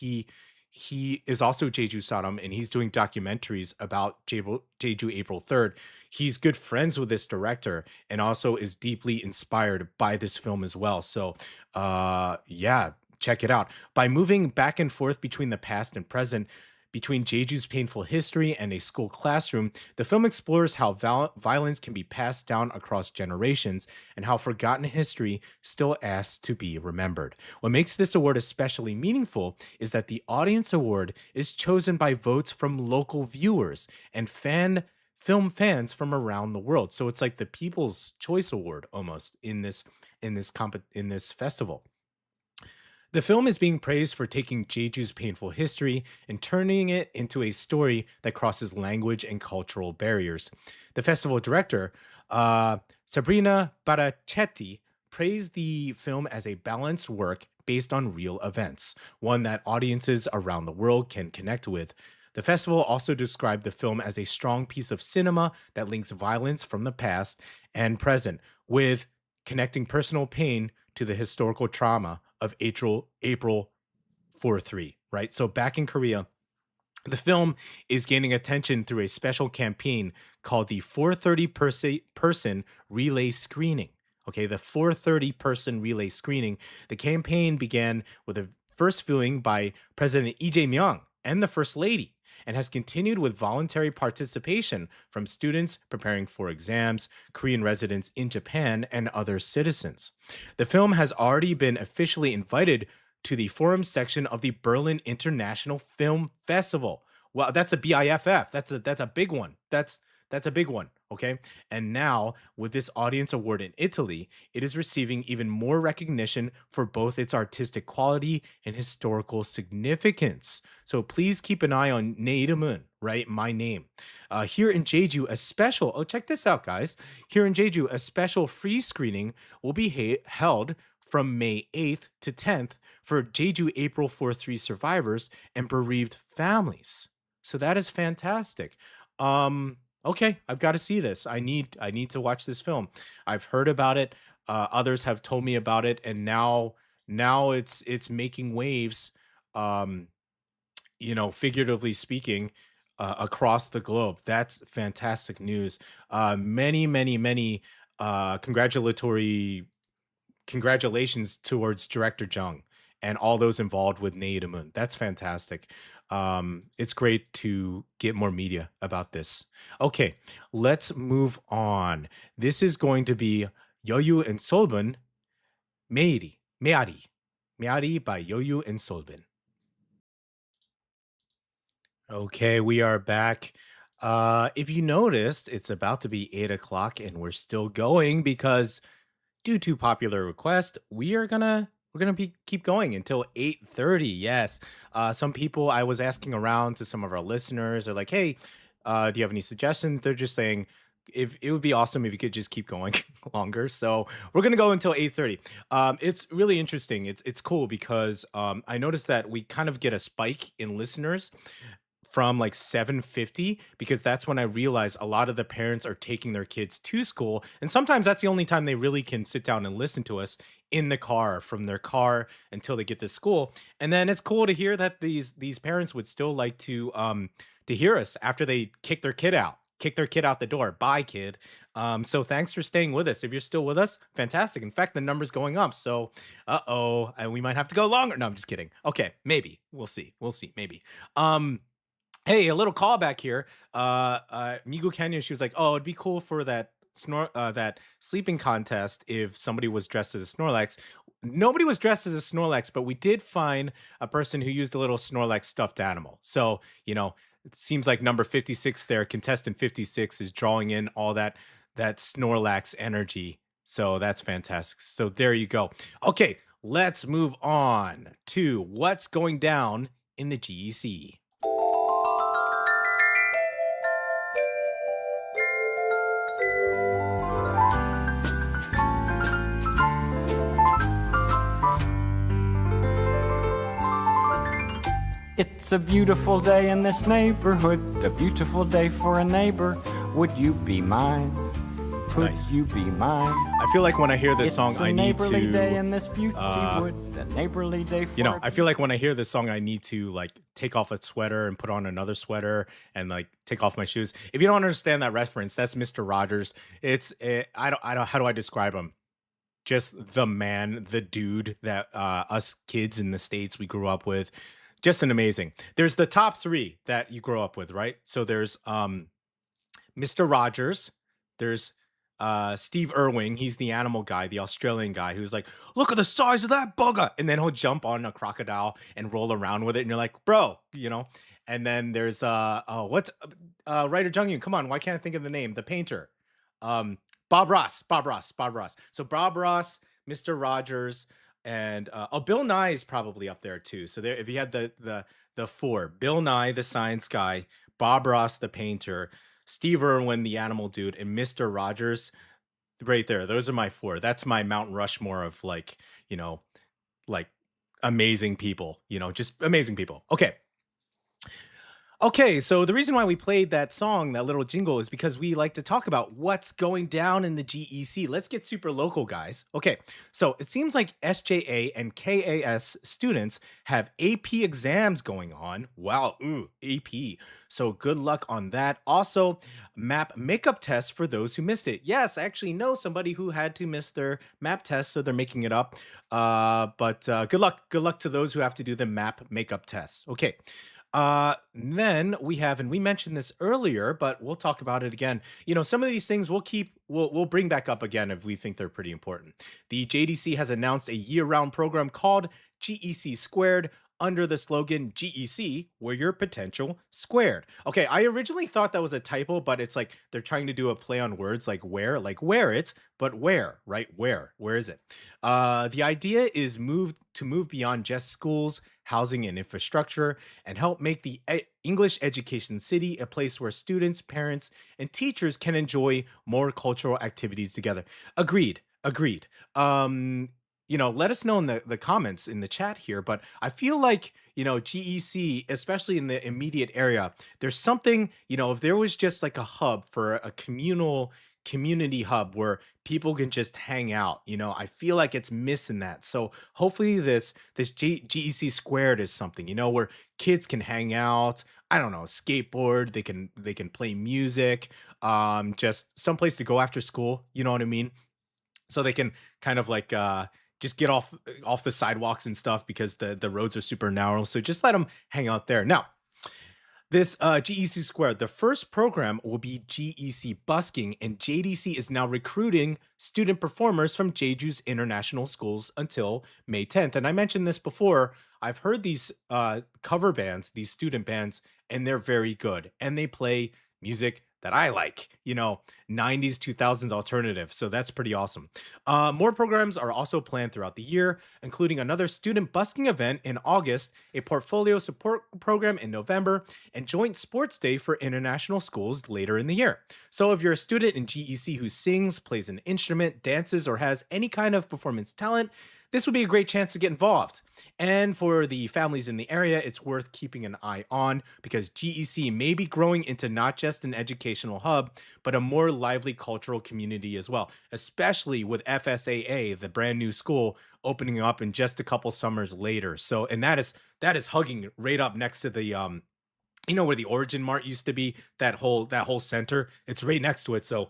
he is also Jeju Saram, and he's doing documentaries about Jeju April 3rd. He's good friends with this director and also is deeply inspired by this film as well. So, yeah, check it out. By moving back and forth between the past and present, between Jeju's painful history and a school classroom, the film explores how violence can be passed down across generations and how forgotten history still asks to be remembered. What makes this award especially meaningful is that the Audience Award is chosen by votes from local viewers and film fans from around the world. So it's like the People's Choice Award almost in this festival. The film is being praised for taking Jeju's painful history and turning it into a story that crosses language and cultural barriers. The festival director, Sabrina Barachetti, praised the film as a balanced work based on real events, one that audiences around the world can connect with. The festival also described the film as a strong piece of cinema that links violence from the past and present with connecting personal pain to the historical trauma of April 4/3, right? So back in Korea, the film is gaining attention through a special campaign called the 430 person relay screening. Okay, the 430 person relay screening. The campaign began with a first viewing by President Lee Jae-myung and the First Lady, and has continued with voluntary participation from students preparing for exams, Korean residents in Japan, and other citizens. The film has already been officially invited to the forum section of the Berlin International Film Festival. Wow, that's a BIFF. That's a big one. That's a big one, okay? And now, with this audience award in Italy, it is receiving even more recognition for both its artistic quality and historical significance. So please keep an eye on 내 이름은, right? My name. Here in Jeju, check this out, guys. Here in Jeju, a special free screening will be held from May 8th to 10th for Jeju April 4/3 survivors and bereaved families. So that is fantastic. Okay, I've got to see this. I need to watch this film. I've heard about it. Others have told me about it, and now it's making waves. Figuratively speaking, across the globe. That's fantastic news. Many congratulations towards director Jung and all those involved with 내 이름은. That's fantastic. It's great to get more media about this. Okay, let's move on. This is going to be Yeoyu and Seolbin, 메아리 by Yeoyu and Seolbin. Okay, we are back. If you noticed, it's about to be 8 o'clock and we're still going because due to popular request, we're gonna keep going until 8:30. Yes. Some people, I was asking around to some of our listeners, are like, hey, do you have any suggestions? They're just saying if it would be awesome if you could just keep going longer. So we're gonna go until 8:30. It's really interesting. It's cool because I noticed that we kind of get a spike in listeners from like 7:50 because that's when I realize a lot of the parents are taking their kids to school, and sometimes that's the only time they really can sit down and listen to us in the car, from their car until they get to school. And then it's cool to hear that these parents would still like to hear us after they kick their kid out the door. Bye, kid. So thanks for staying with us. If you're still with us, fantastic. In fact, the number's going up. So, we might have to go longer. No, I'm just kidding. Okay, maybe. We'll see. Maybe. Hey, a little callback here. Migu Kenya, she was like, "Oh, it'd be cool for that that sleeping contest if somebody was dressed as a Snorlax." Nobody was dressed as a Snorlax, but we did find a person who used a little Snorlax stuffed animal. So, it seems like number 56 there, contestant 56, is drawing in all that Snorlax energy. So that's fantastic. So there you go. Okay, let's move on to what's going down in the GEC. It's a beautiful day in this neighborhood, a beautiful day for a neighbor. Would you be mine? Could Nice. you be mine? I feel like when I hear this song, It's a I need neighborly day to, in this beauty wood, a neighborly day for I feel like when I hear this song, I need to like take off a sweater and put on another sweater and like take off my shoes. If you don't understand that reference, that's Mr. Rogers. I don't how do I describe him? Just the man, the dude that us kids in the States we grew up with. Just an amazing. There's the top three that you grow up with, right? So there's Mr. Rogers, there's Steve Irwin, he's the animal guy, the Australian guy who's like, look at the size of that bugger. And then he'll jump on a crocodile and roll around with it. And you're like, bro, you know. And then there's what's writer Jung come on, why can't I think of the name? The painter. Bob Ross. So Bob Ross, Mr. Rogers, and Bill Nye is probably up there too. So there, if you had the four, Bill Nye, the science guy, Bob Ross, the painter, Steve Irwin, the animal dude, and Mr. Rogers, right there. Those are my four. That's my Mount Rushmore of like, you know, like amazing people, you know, just amazing people. Okay. Okay, so the reason why we played that song, that little jingle, is because we like to talk about what's going down in the GEC. Let's get super local, guys. Okay, so it seems like SJA and KAS students have AP exams going on. Wow, AP. So good luck on that. Also, MAP makeup test for those who missed it. Yes, I actually know somebody who had to miss their MAP test, so they're making it up. But good luck. Good luck to those who have to do the MAP makeup tests. Okay. Then we have, and we mentioned this earlier, but we'll talk about it again. You know, some of these things we'll bring back up again if we think they're pretty important. The JDC has announced a year-round program called GEC Squared under the slogan GEC, where your potential squared. Okay, I originally thought that was a typo, but it's like they're trying to do a play on words like wear it, but where, right? Where is it? The idea is move beyond just schools, housing, and infrastructure, and help make the English education city a place where students, parents, and teachers can enjoy more cultural activities together. Agreed. You know, let us know in the comments in the chat here, but I feel like, you know, GEC, especially in the immediate area, there's something, you know, if there was just like a hub for a community hub where people can just hang out, you know, I feel like it's missing that. So hopefully this GEC squared is something, you know, where kids can hang out, I don't know, skateboard, they can play music, just someplace to go after school, you know what I mean? So they can kind of like just get off the sidewalks and stuff because the roads are super narrow. So just let them hang out there. Now, this GEC Squared, the first program will be GEC Busking, and JDC is now recruiting student performers from Jeju's international schools until May 10th. And I mentioned this before. I've heard these cover bands, these student bands, and they're very good. And they play music that I like, you know, 90s, 2000s alternative. So that's pretty awesome. More programs are also planned throughout the year, including another student busking event in August, a portfolio support program in November, and joint sports day for international schools later in the year. So if you're a student in GEC who sings, plays an instrument, dances, or has any kind of performance talent, this would be a great chance to get involved. And for the families in the area, it's worth keeping an eye on because GEC may be growing into not just an educational hub, but a more lively cultural community as well, especially with FSAA, the brand new school, opening up in just a couple summers later. So, and that is hugging right up next to the you know where the Origin Mart used to be, that whole center. It's right next to it. So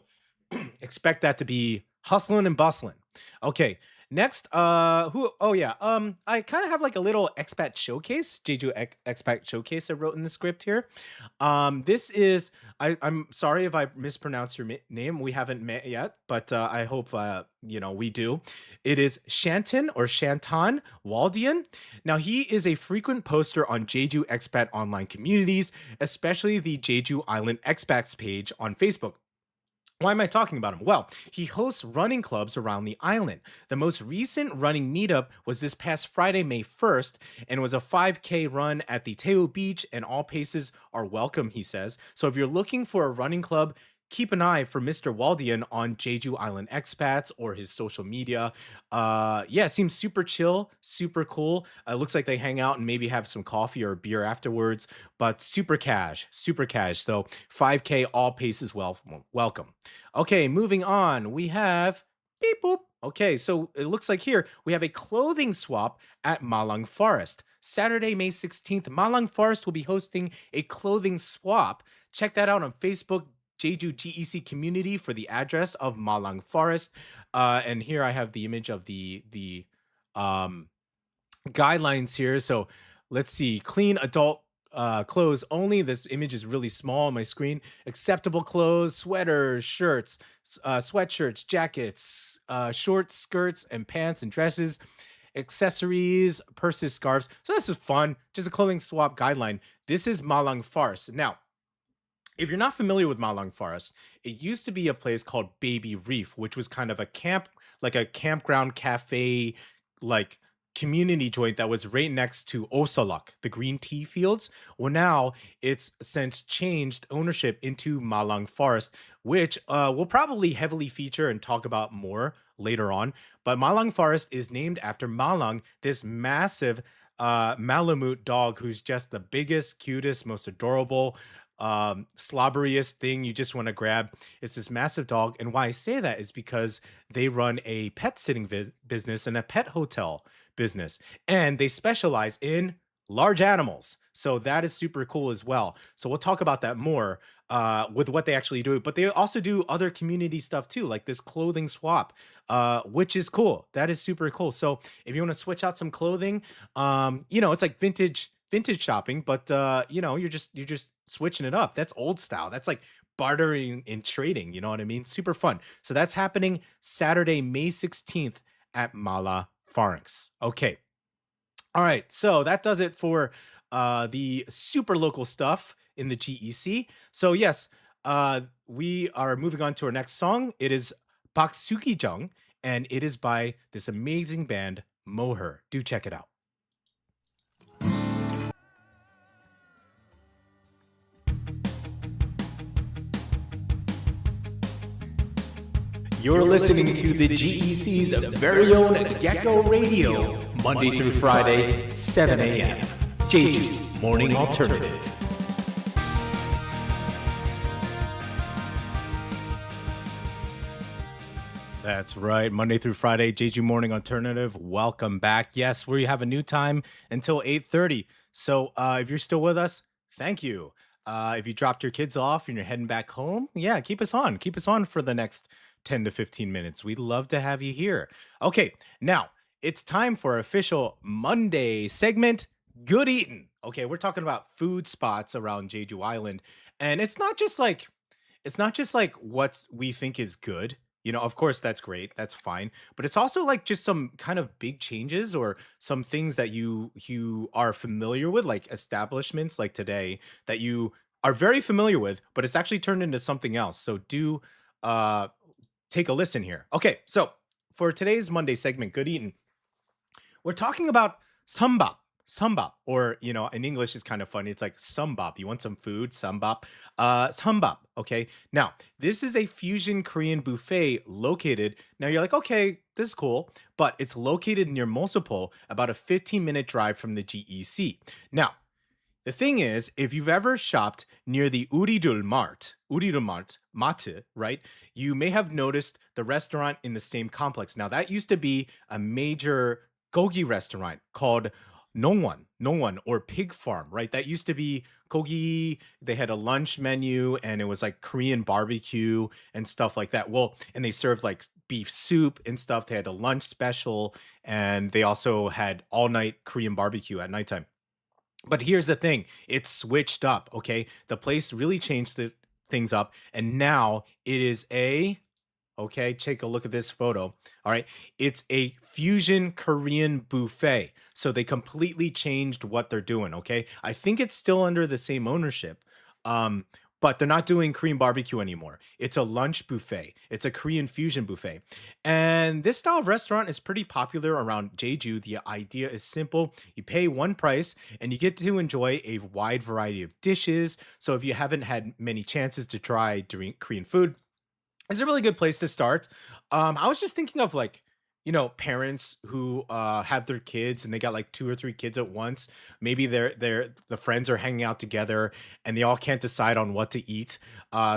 expect that to be hustling and bustling. Okay. Next, I kind of have like a little expat showcase, Jeju expat showcase I wrote in the script here. This is, I'm sorry if I mispronounced your name. We haven't met yet, but I hope, you know, we do. It is Shantan or Shantan Waldian. Now, he is a frequent poster on Jeju expat online communities, especially the Jeju Island expats page on Facebook. Why am I talking about him? Well, he hosts running clubs around the island. The most recent running meetup was this past Friday, May 1st, and was a 5K run at the Teo Beach, and all paces are welcome, he says. So if you're looking for a running club, keep an eye for Mr. Waldian on Jeju Island Expats or his social media. Yeah, it seems super chill, super cool. Looks like they hang out and maybe have some coffee or beer afterwards, but super cash, super cash. So 5K, all paces welcome. Okay, moving on. We have beep boop. Okay, so it looks like here we have a clothing swap at Malang Forest. Saturday, May 16th, Malang Forest will be hosting a clothing swap. Check that out on Facebook, Jeju GEC community for the address of Malang Forest. And here I have the image of the um guidelines here. So let's see. Clean adult clothes only. This image is really small on my screen. Acceptable clothes, sweaters, shirts, sweatshirts, jackets, shorts, skirts, and pants and dresses, accessories, purses, scarves. So this is fun. Just a clothing swap guideline. This is Malang Forest. Now, if you're not familiar with Malang Forest, it used to be a place called Baby Reef, which was kind of a camp, like a campground cafe, like community joint that was right next to Osalak, the green tea fields. Well, now it's since changed ownership into Malang Forest, which we'll probably heavily feature and talk about more later on. But Malang Forest is named after Malang, this massive Malamute dog who's just the biggest, cutest, most adorable, slobberiest thing you just want to grab. It's this massive dog. And why I say that is because they run a pet sitting business and a pet hotel business, and they specialize in large animals. So that is super cool as well. So we'll talk about that more with what they actually do. But they also do other community stuff too, like this clothing swap, which is cool. That is super cool. So if you want to switch out some clothing, it's like vintage shopping, but you're just switching it up. That's old style. That's like bartering and trading. You know what I mean? Super fun. So that's happening Saturday, May 16th at Mala Pharynx. Okay. All right. So that does it for the super local stuff in the GEC. So yes, we are moving on to our next song. It is baksugijeong, and it is by this amazing band Moher. Do check it out. You're listening to the GEC's very own GECKO Radio, Monday through Friday, 7 a.m. Jeju Morning Alternative. That's right, Monday through Friday, Jeju Morning Alternative. Welcome back. Yes, we have a new time until 8:30. So if you're still with us, thank you. If you dropped your kids off and you're heading back home, yeah, keep us on. Keep us on for the next 10 to 15 minutes. We'd love to have you here. Okay, now it's time for our official Monday segment, Good Eatin'. Okay, we're talking about food spots around Jeju Island. And it's not just like what we think is good. Of course that's great. That's fine. But it's also like just some kind of big changes or some things that you are familiar with, like establishments like today that you are very familiar with, but it's actually turned into something else. So do take a listen here. Okay, so for today's Monday segment, Good Eatin', we're talking about sambap. Sambap, or in English is kind of funny. It's like sambap. You want some food? Sambap. Sambap. Okay. Now, this is a fusion Korean buffet located. Now you're like, okay, this is cool, but it's located near Mosopol, about a 15-minute drive from the GEC. Now, the thing is, if you've ever shopped near the Uridul Mart, right, you may have noticed the restaurant in the same complex. Now, that used to be a major gogi restaurant called Nongwon or Pig Farm, right? That used to be gogi. They had a lunch menu and it was like Korean barbecue and stuff like that. Well, and they served like beef soup and stuff. They had a lunch special and they also had all night Korean barbecue at nighttime. But here's the thing, it's switched up, okay? The place really changed things up, and now it is okay, take a look at this photo. All right, it's a fusion Korean buffet. So they completely changed what they're doing, okay? I think it's still under the same ownership, but they're not doing Korean barbecue anymore. It's a lunch buffet. It's a Korean fusion buffet. And this style of restaurant is pretty popular around Jeju. The idea is simple. You pay one price and you get to enjoy a wide variety of dishes. So if you haven't had many chances to try Korean food, it's a really good place to start. I was just thinking of like, parents who have their kids and they got like 2 or 3 kids at once. Maybe the friends are hanging out together and they all can't decide on what to eat.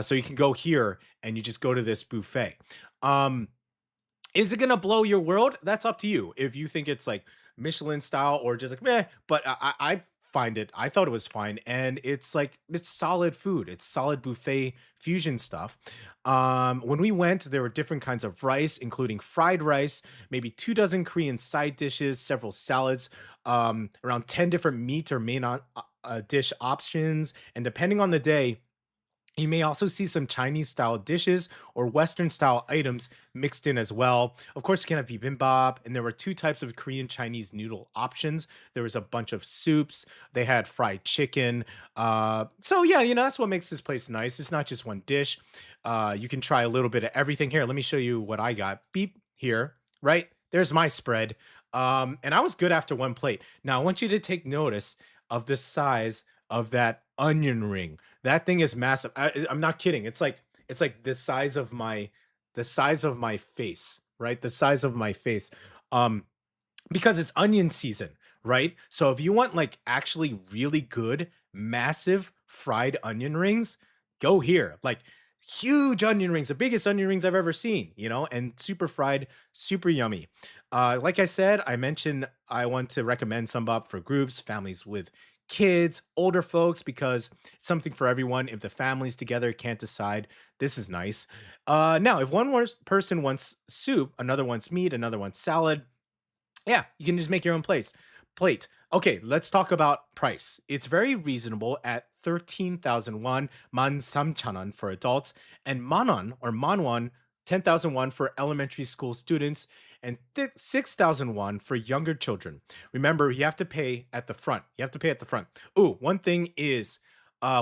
So you can go here and you just go to this buffet. Is it gonna blow your world? That's up to you. If you think it's like Michelin style or just like meh. But I thought it was fine, and it's like it's solid food. It's solid buffet fusion stuff. When we went, there were different kinds of rice, including fried rice, maybe 2 dozen Korean side dishes, several salads, around 10 different meat or dish options, and depending on the day, you may also see some Chinese style dishes or Western style items mixed in as well. Of course, you can have bibimbap, and there were two types of Korean Chinese noodle options. There was a bunch of soups. They had fried chicken. So yeah, that's what makes this place nice. It's not just one dish. You can try a little bit of everything. Here, let me show you what I got. Beep here, right? There's my spread. And I was good after one plate. Now I want you to take notice of the size of that onion ring. That thing is massive. I'm not kidding. It's like the size of my face, right? The size of my face. Um, because it's onion season, right? So if you want like actually really good, massive fried onion rings, go here. Like huge onion rings, the biggest onion rings I've ever seen, and super fried, super yummy. Like I said, I mentioned I want to recommend Sunbop for groups, families with kids, older folks, because it's something for everyone. If the family's together, can't decide, this is nice. Now, if person wants soup, another wants meat, another wants salad, yeah, you can just make your own plate. Okay, let's talk about price. It's very reasonable at 13,000 won, man samchanan for adults, and manon or manwon, 10,000 won for elementary school students, and 6,000 won for younger children. Remember, you have to pay at the front. You have to pay at the front. Ooh, one thing is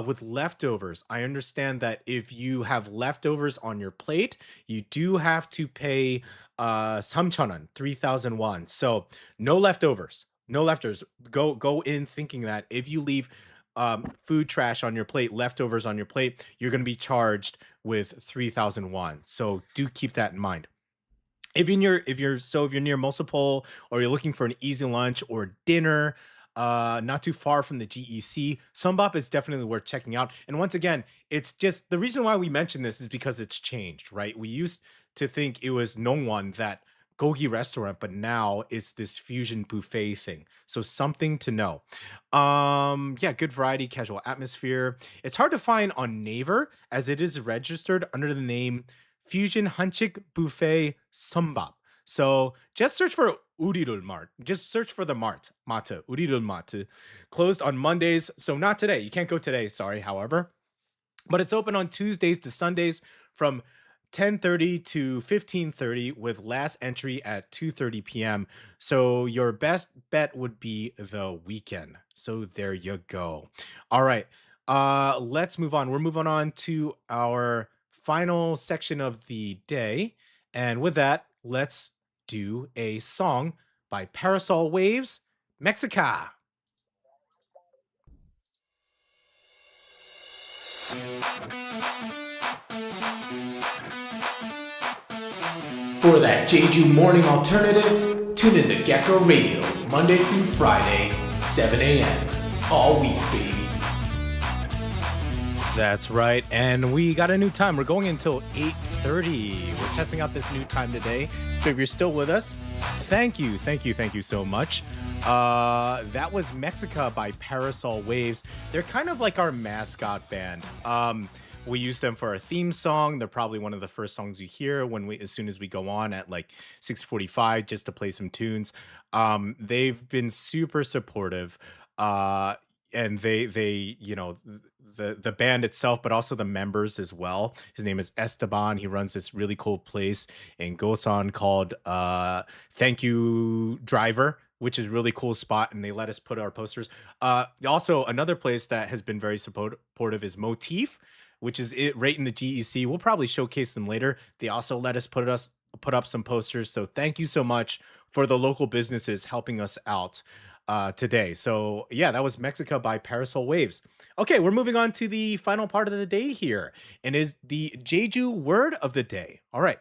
with leftovers, I understand that if you have leftovers on your plate, you do have to pay 3,000 3,000 won. So no leftovers. No leftovers. Go in thinking that if you leave food trash on your plate, leftovers on your plate, you're going to be charged with 3,000 won. So do keep that in mind. If you're near Multiple, or you're looking for an easy lunch or dinner, not too far from the GEC, Sunbop is definitely worth checking out. And once again, it's just the reason why we mention this is because it's changed, right? We used to think it was Nongwon, that gogi restaurant, but now it's this fusion buffet thing. So something to know. Yeah, good variety, casual atmosphere. It's hard to find on Naver as it is registered under the name Fusion Hanchik Buffet Sunbop. So just search for Urirul Mart. Just search for the Mata, Urirul Mata. Closed on Mondays, so not today. You can't go today, sorry, however. But it's open on Tuesdays to Sundays from 10:30 to 15:30 with last entry at 2:30 p.m. So your best bet would be the weekend. So there you go. All right. Let's move on. We're moving on to our final section of the day. And with that, let's do a song by Parasol Waves, Mexica. For that Jeju morning alternative, tune in to GECKO Radio, Monday through Friday, 7 a.m. all week, baby. That's right, and we got a new time. We're going until 8:30. We're testing out this new time today. So if you're still with us, thank you so much. That was Mexica by Parasol Waves. They're kind of like our mascot band. We use them for our theme song. They're probably one of the first songs you hear as soon as we go on at like 6:45 just to play some tunes. They've been super supportive. And they the band itself, but also the members as well. His name is Esteban. He runs this really cool place in Gosan called Thank You Driver, which is a really cool spot, and they let us put our posters. Also, another place that has been very supportive is Motif, which is right in the GEC. We'll probably showcase them later. They also let us put up some posters. So thank you so much for the local businesses helping us out today. So yeah, that was Mexica by Parasol Waves. Okay, we're moving on to the final part of the day here, and is the Jeju word of the day. All right,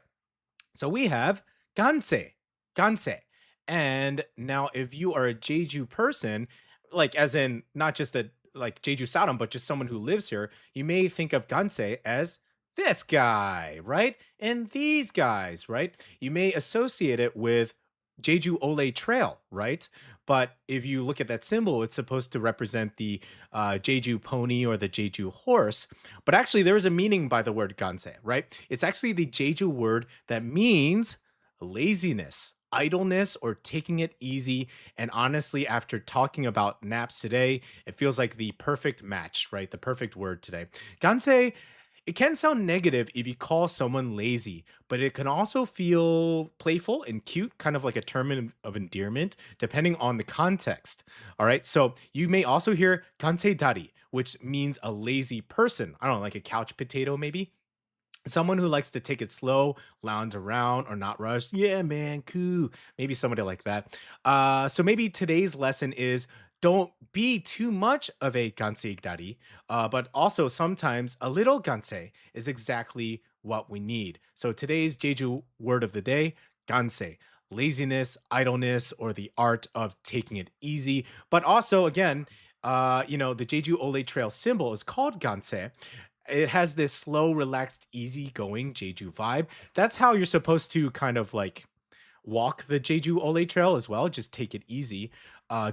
so we have ganse, ganse. And now if you are a Jeju person, like as in not just a like Jeju Saram, but just someone who lives here, you may think of ganse as this guy, right? And these guys, right? You may associate it with Jeju Ole Trail, right? But if you look at that symbol, it's supposed to represent the Jeju pony or the Jeju horse. But actually, there is a meaning by the word ganse, right? It's actually the Jeju word that means laziness, idleness, or taking it easy. And honestly, after talking about naps today, it feels like the perfect match, right? The perfect word today. Ganse, it can sound negative if you call someone lazy, but it can also feel playful and cute, kind of like a term of endearment, depending on the context. All right. So you may also hear kanse dari, which means a lazy person. I don't know, like a couch potato, maybe. Someone who likes to take it slow, lounge around, or not rush. Yeah, man, cool. Maybe somebody like that. So maybe today's lesson is don't be too much of a gansei dari, but also sometimes a little gansei is exactly what we need. So today's Jeju word of the day, gansei. Laziness, idleness, or the art of taking it easy. But also, again, the Jeju Ole Trail symbol is called gansei. It has this slow, relaxed, easygoing Jeju vibe. That's how you're supposed to kind of like walk the Jeju Ole Trail as well. Just take it easy.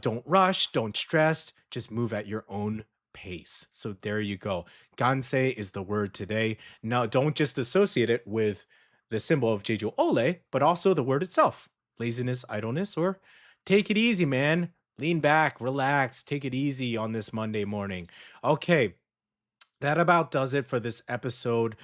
Don't rush, don't stress, just move at your own pace. So there you go. Gansei is the word today. Now, don't just associate it with the symbol of Jeju Ole, but also the word itself. Laziness, idleness, or take it easy, man. Lean back, relax, take it easy on this Monday morning. Okay, that about does it for this episode.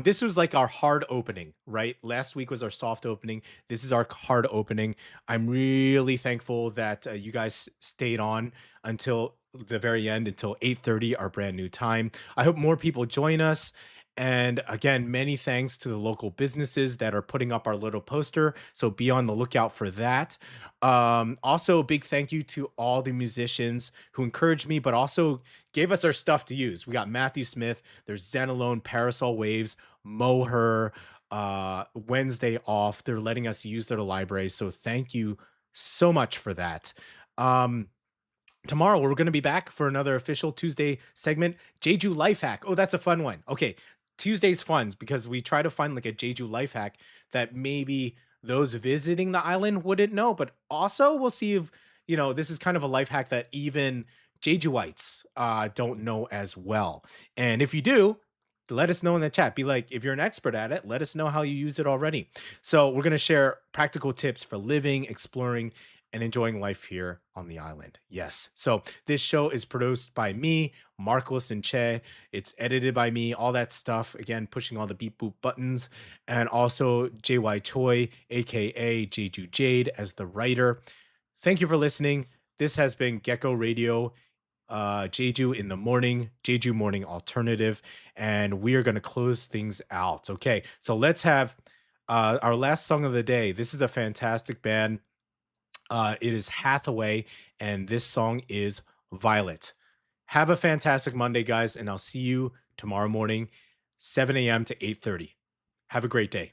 This was like our hard opening, right? Last week was our soft opening. This is our hard opening. I'm really thankful that you guys stayed on until the very end, until 8:30, our brand new time. I hope more people join us. And again, many thanks to the local businesses that are putting up our little poster. So be on the lookout for that. Also, a big thank you to all the musicians who encouraged me, but also gave us our stuff to use. We got Matthew Smith, there's Zenalone, Parasol Waves, Moher, Wednesday Off. They're letting us use their library. So thank you so much for that. Tomorrow we're going to be back for another official Tuesday segment, Jeju Life Hack. Oh, that's a fun one. Okay, Tuesday's fun because we try to find like a Jeju life hack that maybe those visiting the island wouldn't know, but also we'll see if this is kind of a life hack that even Jejuites don't know as well. And if you do, let us know in the chat. Be like, if you're an expert at it, let us know how you use it already. So we're going to share practical tips for living, exploring, and enjoying life here on the island. Yes. So this show is produced by me, Marcos and Che. It's edited by me, all that stuff. Again, pushing all the beep boop buttons. And also JY Choi, aka Jeju Jade, as the writer. Thank you for listening. This has been GECKO Radio, Jeju in the morning, Jeju morning alternative. And we are going to close things out. Okay. So let's have our last song of the day. This is a fantastic band. It is Hathaway, and this song is Violet. Have a fantastic Monday, guys, and I'll see you tomorrow morning, 7 a.m. to 8:30. Have a great day.